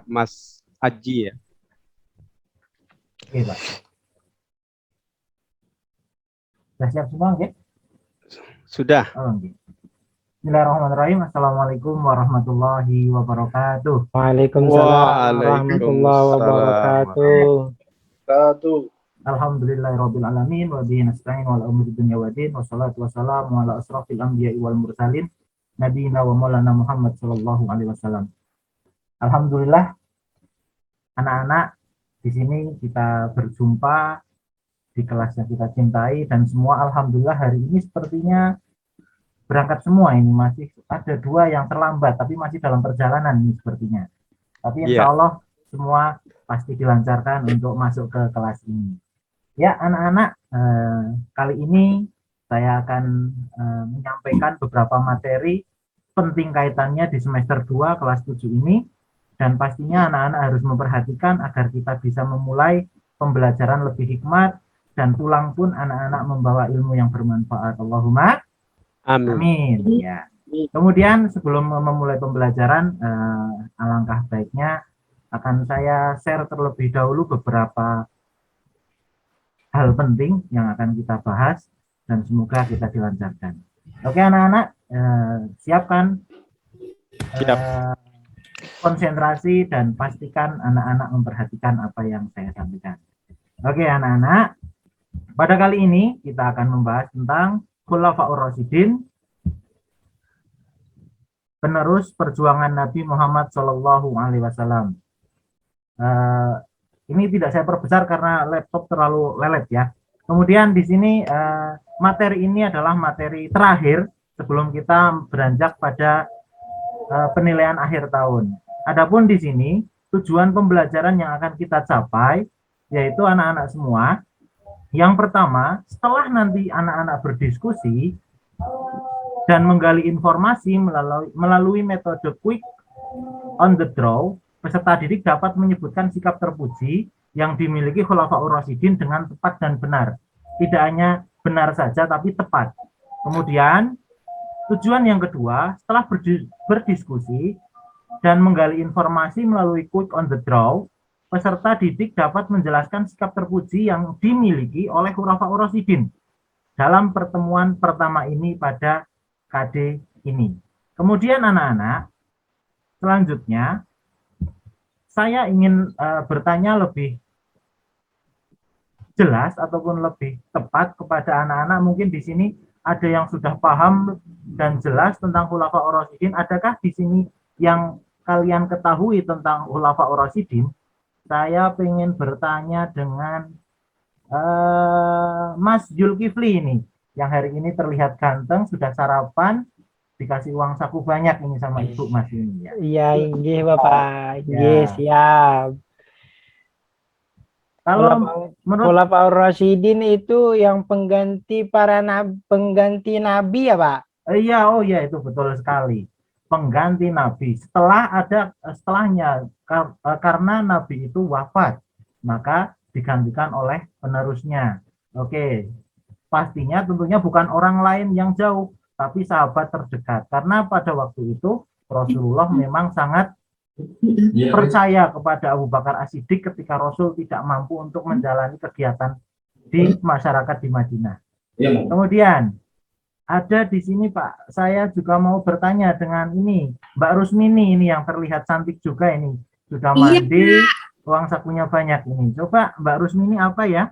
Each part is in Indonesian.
Mas Aji ya. Oke, Pak. Sudah siap semua, nggih? Sudah. Oh, nggih. Bismillahirrahmanirrahim. Assalamualaikum warahmatullahi wabarakatuh. Waalaikumsalam warahmatullahi Waalaikumsalam wabarakatuh. Alhamdulillahirabbil alamin wa bihi nasta'in wal umuri dunya waddin wassalatu wassalamu ala asrofil anbiya'i wal mursalin nabiyina wa maulana Muhammad sallallahu alaihi wasallam. Alhamdulillah, anak-anak, di sini kita berjumpa di kelas yang kita cintai dan semua alhamdulillah hari ini sepertinya berangkat semua. Ini masih ada 2 yang terlambat tapi masih dalam perjalanan ini sepertinya. Tapi insya Allah semua pasti dilancarkan untuk masuk ke kelas ini. Ya anak-anak, kali ini saya akan menyampaikan beberapa materi penting kaitannya di semester 2 kelas 7 ini, dan pastinya anak-anak harus memperhatikan agar kita bisa memulai pembelajaran lebih hikmat dan pulang pun anak-anak membawa ilmu yang bermanfaat. Allahumma amin. Ya. Kemudian sebelum memulai pembelajaran, alangkah baiknya akan saya share terlebih dahulu beberapa hal penting yang akan kita bahas dan semoga kita dilancarkan. Oke anak-anak, siapkan konsentrasi dan pastikan anak-anak memperhatikan apa yang saya sampaikan. Oke anak-anak, pada kali ini kita akan membahas tentang Khulafaur Rasyidin, penerus perjuangan Nabi Muhammad Shallallahu Alaihi Wasallam. Ini tidak saya perbesar karena laptop terlalu lelet ya. Kemudian di sini materi ini adalah materi terakhir sebelum kita beranjak pada penilaian akhir tahun. Adapun di sini tujuan pembelajaran yang akan kita capai yaitu anak-anak semua. Yang pertama, setelah nanti anak-anak berdiskusi dan menggali informasi melalui metode quick on the draw, peserta didik dapat menyebutkan sikap terpuji yang dimiliki Khulafaur Rasyidin dengan tepat dan benar. Tidak hanya benar saja, tapi tepat. Kemudian, tujuan yang kedua, setelah berdiskusi dan menggali informasi melalui quick on the draw, peserta didik dapat menjelaskan sikap terpuji yang dimiliki oleh Khulafaur Rasyidin dalam pertemuan pertama ini pada KD ini. Kemudian anak-anak, selanjutnya, saya ingin bertanya lebih jelas ataupun lebih tepat kepada anak-anak. Mungkin di sini ada yang sudah paham dan jelas tentang Khulafaur Rasyidin. Adakah di sini yang kalian ketahui tentang Khulafaur Rasyidin? Saya ingin bertanya dengan Mas Zulkifli ini, yang hari ini terlihat ganteng, sudah sarapan, dikasih uang saku banyak ini sama ibu Mas ini ya. Iya, nggih Bapak. Nggih, siap. Kalau menurut Khulafaur Rasyidin itu yang pengganti pengganti nabi ya, Pak? Iya, oh ya itu betul sekali. Pengganti nabi. Setelahnya karena nabi itu wafat, maka digantikan oleh penerusnya. Oke. Pastinya tentunya bukan orang lain yang jauh, tapi sahabat terdekat. Karena pada waktu itu Rasulullah memang sangat percaya kepada Abu Bakar As-Siddiq ketika Rasul tidak mampu untuk menjalani kegiatan di masyarakat di Madinah. Kemudian ada di sini Pak, saya juga mau bertanya dengan ini Mbak Rusmini ini yang terlihat cantik juga ini, sudah mandi, uang sakunya banyak ini. Coba Mbak Rusmini apa ya?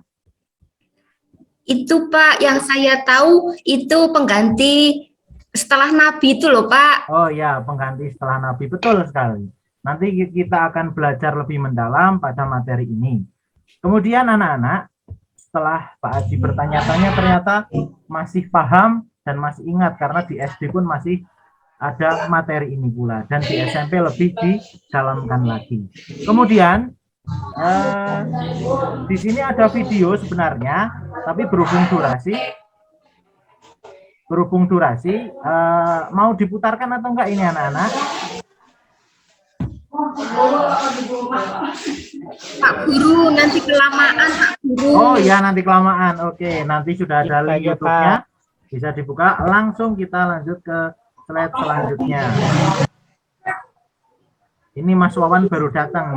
Itu Pak, yang saya tahu itu pengganti setelah Nabi itu loh Pak. Oh ya, pengganti setelah Nabi, betul sekali. Nanti kita akan belajar lebih mendalam pada materi ini. Kemudian anak-anak, setelah Pak Haji bertanya-tanya ternyata masih paham dan masih ingat, karena di SD pun masih ada materi ini pula, dan di SMP lebih didalamkan lagi. Kemudian di sini ada video sebenarnya, tapi berhubung durasi mau diputarkan atau enggak ini anak-anak? Pak Guru, nanti kelamaan Pak Guru. Oh ya, nanti kelamaan. Oke, nanti sudah ada link YouTube-nya, bisa dibuka. Langsung kita lanjut ke slide selanjutnya. Ini Mas Wawan baru datang.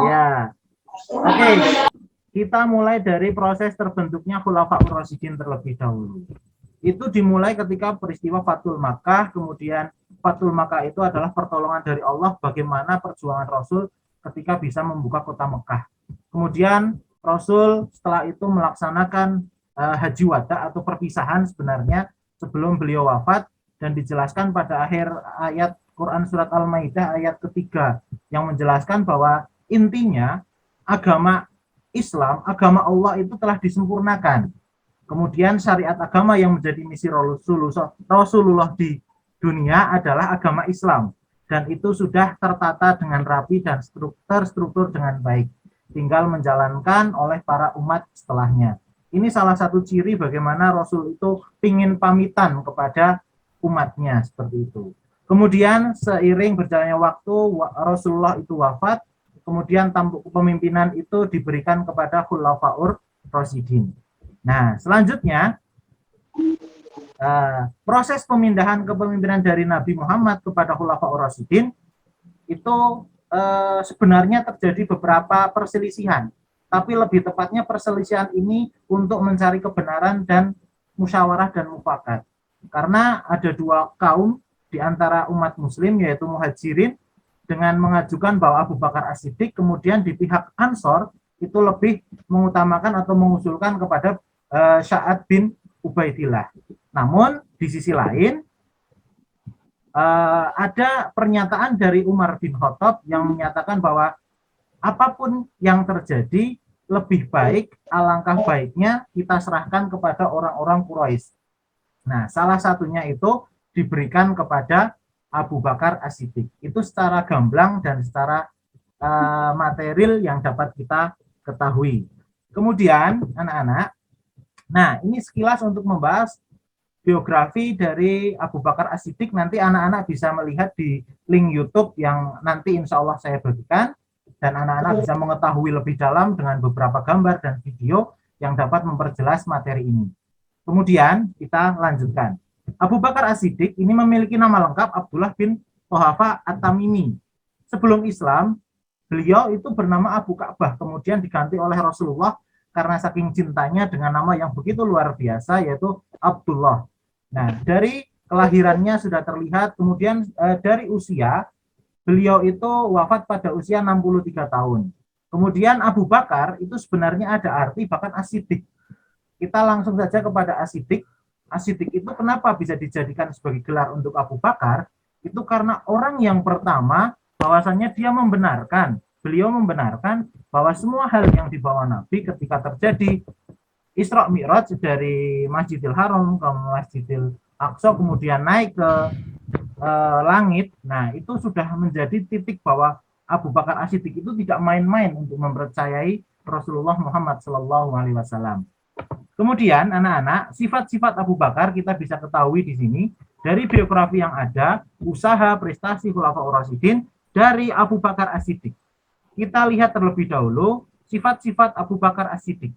Ya. Oke. Kita mulai dari proses terbentuknya Khulafaur Rasyidin terlebih dahulu. Itu dimulai ketika peristiwa Fathul Makkah, kemudian Fathul Makkah itu adalah pertolongan dari Allah bagaimana perjuangan Rasul ketika bisa membuka kota Mekah. Kemudian Rasul setelah itu melaksanakan haji wada atau perpisahan sebenarnya sebelum beliau wafat, dan dijelaskan pada akhir ayat Quran surat Al-Maidah ayat ketiga yang menjelaskan bahwa intinya agama Islam, agama Allah itu telah disempurnakan. Kemudian syariat agama yang menjadi misi Rasulullah di dunia adalah agama Islam. Dan itu sudah tertata dengan rapi dan terstruktur dengan baik. Tinggal menjalankan oleh para umat setelahnya. Ini salah satu ciri bagaimana Rasul itu ingin pamitan kepada umatnya seperti itu. Kemudian seiring berjalannya waktu, Rasulullah itu wafat. Kemudian tampuk kepemimpinan itu diberikan kepada Khulafaur Rasyidin. Nah, selanjutnya proses pemindahan kepemimpinan dari Nabi Muhammad kepada Khulafaur Rasyidin itu sebenarnya terjadi beberapa perselisihan. Tapi lebih tepatnya perselisihan ini untuk mencari kebenaran dan musyawarah dan mufakat. Karena ada dua kaum di antara umat muslim, yaitu Muhajirin, dengan mengajukan bahwa Abu Bakar As-Siddiq, kemudian di pihak Ansor itu lebih mengutamakan atau mengusulkan kepada Sa'ad bin Ubaidillah. Namun di sisi lain ada pernyataan dari Umar bin Khattab yang menyatakan bahwa apapun yang terjadi lebih baik, alangkah baiknya kita serahkan kepada orang-orang Quraisy. Nah, salah satunya itu diberikan kepada Abu Bakar As-Siddiq. Itu secara gamblang dan secara material yang dapat kita ketahui. Kemudian anak-anak, nah ini sekilas untuk membahas biografi dari Abu Bakar As-Siddiq. Nanti anak-anak bisa melihat di link YouTube yang nanti insya Allah saya bagikan, dan anak-anak bisa mengetahui lebih dalam dengan beberapa gambar dan video yang dapat memperjelas materi ini. Kemudian kita lanjutkan. Abu Bakar As-Siddiq ini memiliki nama lengkap Abdullah bin Quhafa At-Tamimi. Sebelum Islam, beliau itu bernama Abu Ka'bah, kemudian diganti oleh Rasulullah karena saking cintanya dengan nama yang begitu luar biasa, yaitu Abdullah. Nah, dari kelahirannya sudah terlihat, kemudian dari usia, beliau itu wafat pada usia 63 tahun. Kemudian Abu Bakar itu sebenarnya ada arti bahkan As-Siddiq. Kita langsung saja kepada As-Siddiq. As-Siddiq itu kenapa bisa dijadikan sebagai gelar untuk Abu Bakar? Itu karena orang yang pertama bahwasannya beliau membenarkan bahwa semua hal yang dibawa Nabi ketika terjadi Isra Mi'raj dari Masjidil Haram ke Masjidil Aqsa kemudian naik ke langit. Nah, itu sudah menjadi titik bahwa Abu Bakar As-Siddiq itu tidak main-main untuk mempercayai Rasulullah Muhammad SAW. Kemudian anak-anak, sifat-sifat Abu Bakar kita bisa ketahui di sini dari biografi yang ada, usaha, prestasi Khulafaur Rasyidin dari Abu Bakar As-Siddiq. Kita lihat terlebih dahulu sifat-sifat Abu Bakar As-Siddiq.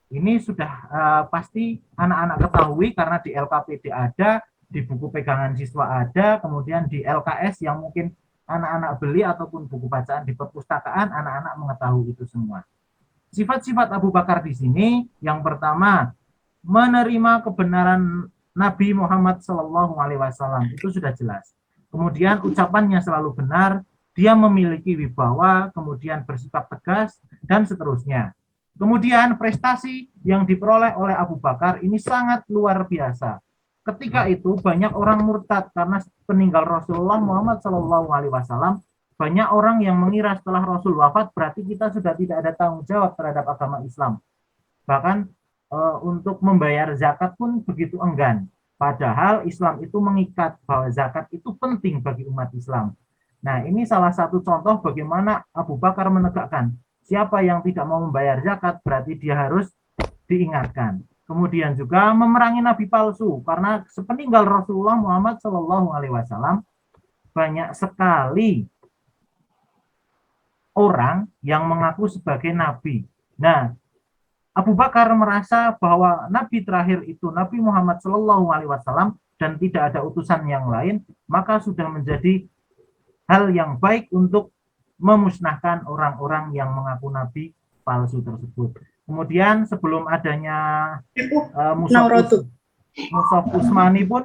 Ini sudah pasti anak-anak ketahui karena di LKPD ada, di buku pegangan siswa ada, kemudian di LKS yang mungkin anak-anak beli ataupun buku bacaan di perpustakaan, anak-anak mengetahui itu semua. Sifat-sifat Abu Bakar di sini, yang pertama, menerima kebenaran Nabi Muhammad SAW, itu sudah jelas. Kemudian ucapannya selalu benar, dia memiliki wibawa, kemudian bersikap tegas, dan seterusnya. Kemudian prestasi yang diperoleh oleh Abu Bakar ini sangat luar biasa. Ketika itu banyak orang murtad karena peninggal Rasulullah Muhammad SAW. Banyak orang yang mengira setelah Rasul wafat berarti kita sudah tidak ada tanggung jawab terhadap agama Islam. Bahkan untuk membayar zakat pun begitu enggan. Padahal Islam itu mengikat bahwa zakat itu penting bagi umat Islam. Nah, ini salah satu contoh bagaimana Abu Bakar menegakkan siapa yang tidak mau membayar zakat berarti dia harus diingatkan. Kemudian juga memerangi nabi palsu karena sepeninggal Rasulullah Muhammad SAW banyak sekali orang yang mengaku sebagai nabi. Nah, Abu Bakar merasa bahwa nabi terakhir itu Nabi Muhammad SAW dan tidak ada utusan yang lain, maka sudah menjadi hal yang baik untuk memusnahkan orang-orang yang mengaku nabi palsu tersebut. Kemudian sebelum adanya Mushaf Utsmani pun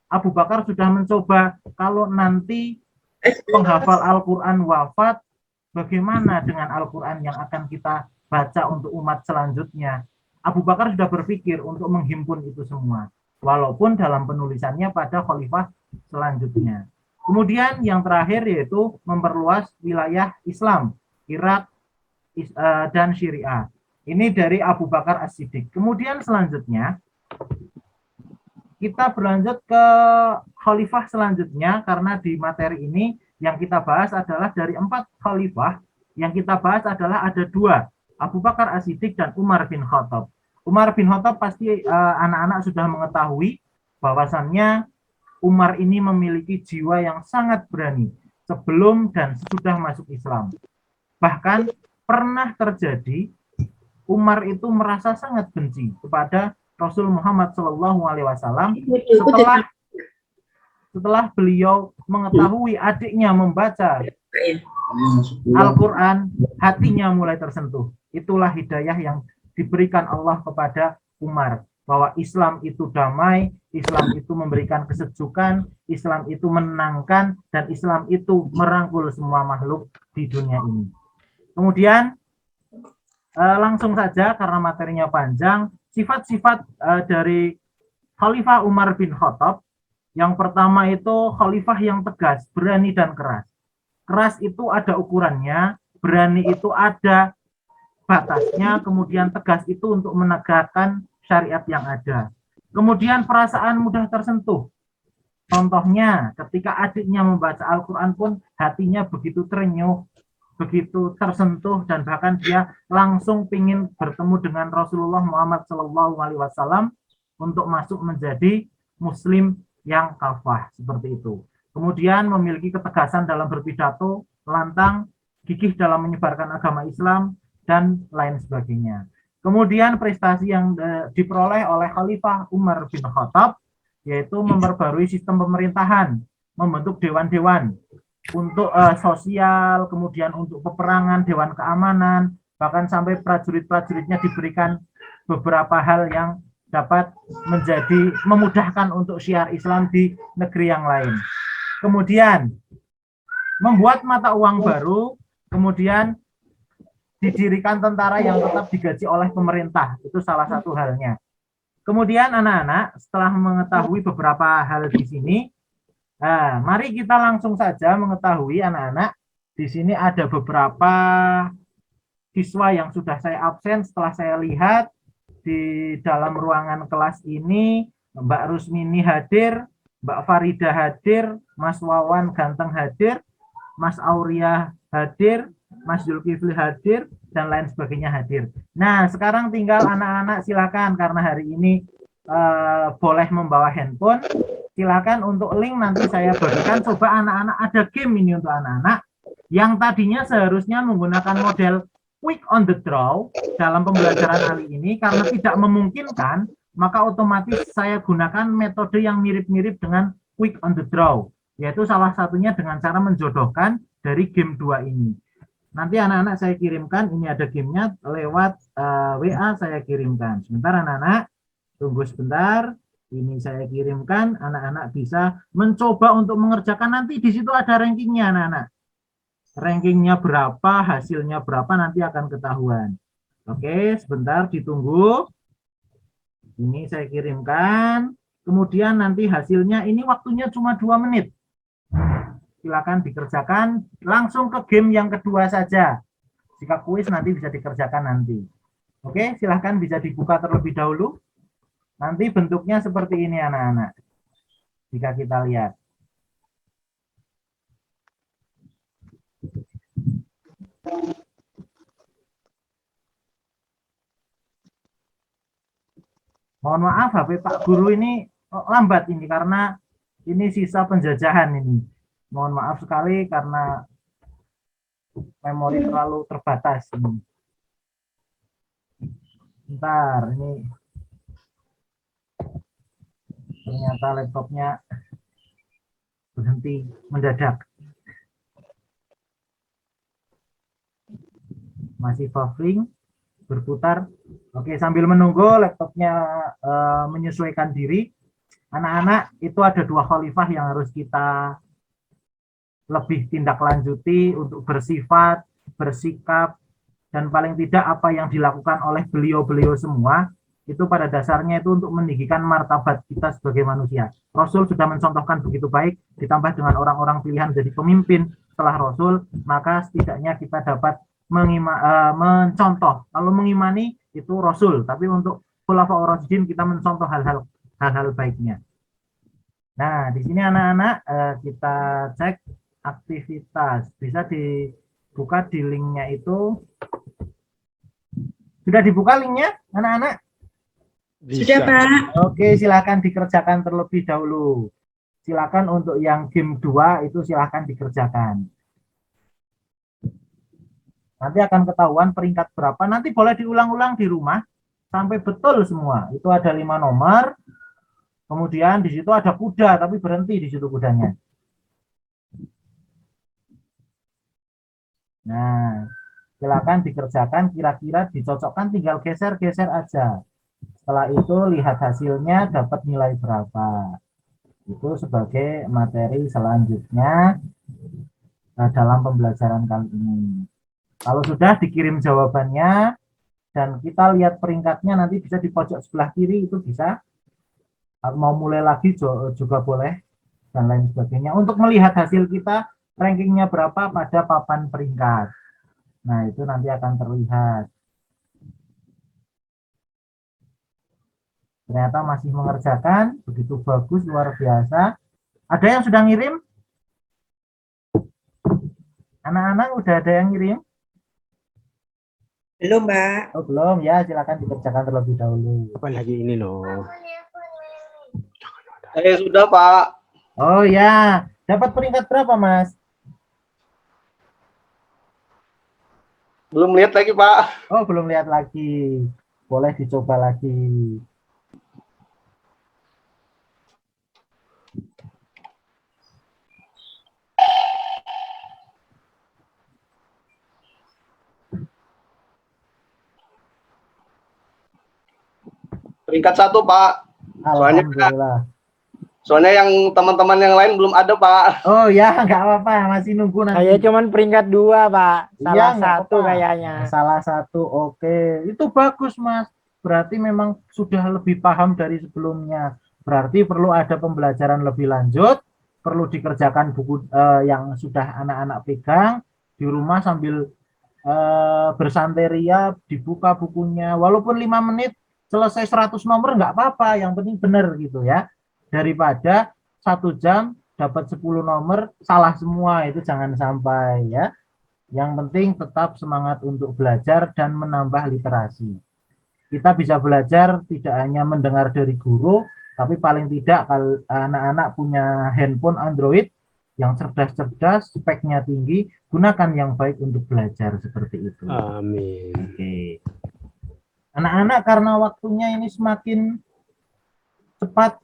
Abu Bakar sudah mencoba kalau nanti penghafal Al-Quran wafat, bagaimana dengan Al-Quran yang akan kita baca untuk umat selanjutnya. Abu Bakar sudah berpikir untuk menghimpun itu semua, walaupun dalam penulisannya pada khalifah selanjutnya. Kemudian yang terakhir yaitu memperluas wilayah Islam, Irak dan Syria. Ini dari Abu Bakar As-Siddiq. Kemudian selanjutnya kita berlanjut ke khalifah selanjutnya, karena di materi ini yang kita bahas adalah dari 4 khalifah, yang kita bahas adalah ada 2, Abu Bakar As-Siddiq dan Umar bin Khattab. Umar bin Khattab pasti anak-anak sudah mengetahui bahwasannya Umar ini memiliki jiwa yang sangat berani sebelum dan sesudah masuk Islam. Bahkan pernah terjadi Umar itu merasa sangat benci kepada Rasul Muhammad SAW setelah beliau mengetahui adiknya membaca Al-Quran, hatinya mulai tersentuh. Itulah hidayah yang diberikan Allah kepada Umar, bahwa Islam itu damai, Islam itu memberikan kesejukan, Islam itu menenangkan, dan Islam itu merangkul semua makhluk di dunia ini. Kemudian langsung saja karena materinya panjang, sifat-sifat dari Khalifah Umar bin Khattab. Yang pertama itu khalifah yang tegas, berani dan keras. Keras itu ada ukurannya, berani itu ada batasnya, kemudian tegas itu untuk menegakkan syariat yang ada. Kemudian perasaan mudah tersentuh. Contohnya ketika adiknya membaca Al-Quran pun hatinya begitu terenyuh, begitu tersentuh, dan bahkan dia langsung ingin bertemu dengan Rasulullah Muhammad SAW untuk masuk menjadi muslim yang kafah, seperti itu. Kemudian memiliki ketegasan dalam berpidato, lantang, gigih dalam menyebarkan agama Islam, dan lain sebagainya. Kemudian prestasi yang diperoleh oleh Khalifah Umar bin Khattab yaitu memperbarui sistem pemerintahan, membentuk dewan-dewan untuk sosial, kemudian untuk peperangan, dewan keamanan, bahkan sampai prajurit-prajuritnya diberikan beberapa hal yang dapat menjadi memudahkan untuk syiar Islam di negeri yang lain. Kemudian membuat mata uang baru, kemudian didirikan tentara yang tetap digaji oleh pemerintah, itu salah satu halnya. Kemudian anak-anak setelah mengetahui beberapa hal di sini, mari kita langsung saja mengetahui anak-anak. Di sini ada beberapa siswa yang sudah saya absen. Setelah saya lihat di dalam ruangan kelas ini, Mbak Rusmini hadir, Mbak Farida hadir, Mas Wawan Ganteng hadir, Mas Auria hadir, Mas Zulkifli hadir, dan lain sebagainya hadir. Nah, sekarang tinggal anak-anak silakan, karena hari ini boleh membawa handphone. Silakan untuk link nanti saya bagikan. Coba anak-anak, ada game ini untuk anak-anak yang tadinya seharusnya menggunakan model quick on the draw dalam pembelajaran kali ini, karena tidak memungkinkan, maka otomatis saya gunakan metode yang mirip-mirip dengan quick on the draw, yaitu salah satunya dengan cara menjodohkan dari game 2 ini. Nanti anak-anak saya kirimkan, ini ada gamenya lewat WA saya kirimkan. Sebentar anak-anak, tunggu sebentar. Ini saya kirimkan, anak-anak bisa mencoba untuk mengerjakan. Nanti di situ ada rankingnya anak-anak. Rankingnya berapa, hasilnya berapa, nanti akan ketahuan. Oke, sebentar ditunggu. Ini saya kirimkan. Kemudian nanti hasilnya, ini waktunya cuma 2 menit. Silakan dikerjakan. Langsung ke game yang kedua saja. Jika kuis nanti bisa dikerjakan nanti. Oke, silakan bisa dibuka terlebih dahulu. Nanti bentuknya seperti ini anak-anak. Jika kita lihat. Mohon maaf HP Pak Guru ini lambat ini karena ini sisa penjajahan ini. Mohon maaf sekali karena memori terlalu terbatas ini. Bentar, ini ternyata laptopnya berhenti mendadak. Masih buffering, berputar. Oke, sambil menunggu laptopnya menyesuaikan diri, anak-anak, itu ada 2 khalifah yang harus kita lebih tindak lanjuti untuk bersifat, bersikap, dan paling tidak apa yang dilakukan oleh beliau-beliau semua, itu pada dasarnya itu untuk meninggikan martabat kita sebagai manusia. Rasul sudah mencontohkan begitu baik, ditambah dengan orang-orang pilihan jadi pemimpin setelah Rasul, maka setidaknya kita dapat mencontoh. Kalau mengimani itu Rasul, tapi untuk Khulafaur Rasyidin kita mencontoh hal-hal baiknya. Nah, di sini anak-anak kita cek aktivitas. Bisa dibuka di linknya itu. Sudah dibuka linknya, anak-anak? Sudah, Pak. Oke, silakan dikerjakan terlebih dahulu. Silakan untuk yang game 2 itu silakan dikerjakan. Nanti akan ketahuan peringkat berapa. Nanti boleh diulang-ulang di rumah sampai betul semua. Itu ada 5 nomor. Kemudian di situ ada kuda, tapi berhenti di situ kudanya. Nah, silakan dikerjakan, kira-kira dicocokkan, tinggal geser-geser aja. Setelah itu lihat hasilnya dapat nilai berapa. Itu sebagai materi selanjutnya dalam pembelajaran kali ini. Kalau sudah dikirim jawabannya dan kita lihat peringkatnya nanti bisa di pojok sebelah kiri itu bisa. Mau mulai lagi juga boleh dan lain sebagainya. Untuk melihat hasil kita rankingnya berapa pada papan peringkat. Nah, itu nanti akan terlihat. Ternyata masih mengerjakan, begitu bagus, luar biasa. Ada yang sudah ngirim? Anak-anak udah ada yang ngirim? Belum, Mbak. Oh, belum ya, silakan dikerjakan terlebih dahulu. Apa lagi ini loh? Saya sudah, Pak. Oh ya, dapat peringkat berapa, Mas? Belum lihat lagi, Pak. Oh, belum lihat lagi. Boleh dicoba lagi. Peringkat 1, Pak. Alhamdulillah. Soalnya yang teman-teman yang lain belum ada, Pak. Oh ya, nggak apa-apa, masih nunggu nanti. Saya cuman peringkat 2, Pak. Iya, Salah nggak satu apa-apa. kayaknya. Salah satu, oke. Itu bagus, Mas. Berarti memang sudah lebih paham dari sebelumnya. Berarti perlu ada pembelajaran lebih lanjut, perlu dikerjakan buku yang sudah anak-anak pegang di rumah sambil bersanteria, dibuka bukunya. Walaupun 5 menit selesai 100 nomor nggak apa-apa, yang penting benar gitu ya. Daripada 1 jam dapat 10 nomor salah semua, itu jangan sampai ya. Yang penting tetap semangat untuk belajar dan menambah literasi. Kita bisa belajar tidak hanya mendengar dari guru, tapi paling tidak kalau anak-anak punya handphone Android yang cerdas-cerdas, speknya tinggi, gunakan yang baik untuk belajar seperti itu. Amin. Oke. Anak-anak karena waktunya ini semakin cepat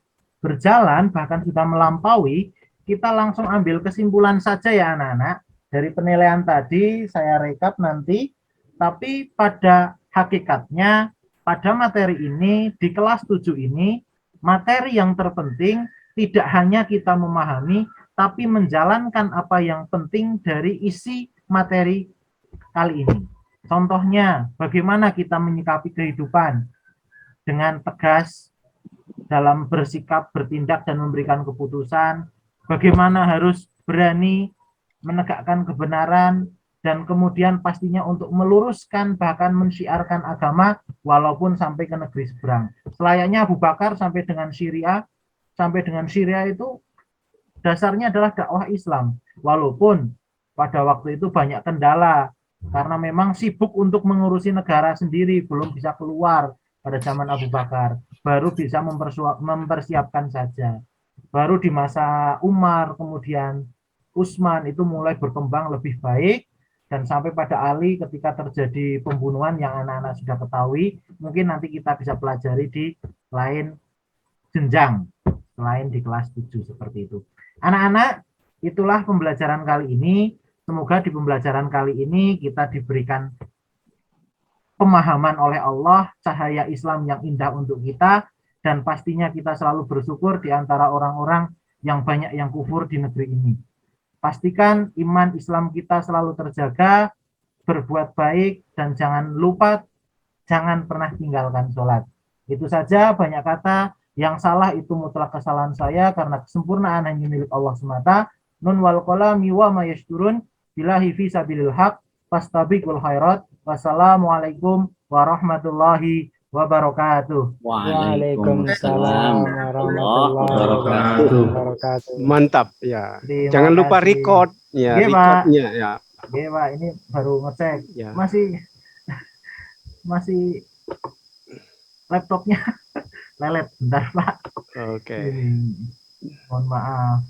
berjalan, bahkan sudah melampaui, kita langsung ambil kesimpulan saja ya anak-anak. Dari penilaian tadi saya rekap nanti, tapi pada hakikatnya pada materi ini, di kelas 7 ini, materi yang terpenting tidak hanya kita memahami, tapi menjalankan apa yang penting dari isi materi kali ini. Contohnya, bagaimana kita menyikapi kehidupan dengan tegas dalam bersikap, bertindak, dan memberikan keputusan, bagaimana harus berani menegakkan kebenaran, dan kemudian pastinya untuk meluruskan bahkan mensyiarkan agama walaupun sampai ke negeri seberang. Selayaknya Abu Bakar sampai dengan Syria itu dasarnya adalah dakwah Islam, walaupun pada waktu itu banyak kendala karena memang sibuk untuk mengurusi negara sendiri, belum bisa keluar pada zaman Abu Bakar, baru bisa mempersiapkan saja. Baru di masa Umar, kemudian Utsman itu mulai berkembang lebih baik, dan sampai pada Ali ketika terjadi pembunuhan yang anak-anak sudah ketahui, mungkin nanti kita bisa pelajari di lain jenjang, selain di kelas 7 seperti itu. Anak-anak, itulah pembelajaran kali ini. Semoga di pembelajaran kali ini kita diberikan pemahaman oleh Allah, cahaya Islam yang indah untuk kita, dan pastinya kita selalu bersyukur di antara orang-orang yang banyak yang kufur di negeri ini. Pastikan iman Islam kita selalu terjaga, berbuat baik, dan jangan lupa, jangan pernah tinggalkan sholat. Itu saja, banyak kata yang salah itu mutlak kesalahan saya, karena kesempurnaan hanya milik Allah semata. Nun wal qalami wa ma yasturun, billahi fi sabilil haq, fastabiqul khairat. Wassalamualaikum warahmatullahi wabarakatuh. Waalaikumsalam warahmatullahi wabarakatuh. Mantap ya. Terima Jangan lupa kasih. record ya, Iya, Pak. recordnya ya. Oke, Pak, ini baru ngecek. Ya. Masih laptopnya lelet. Bentar, Pak. Oke. Mohon maaf.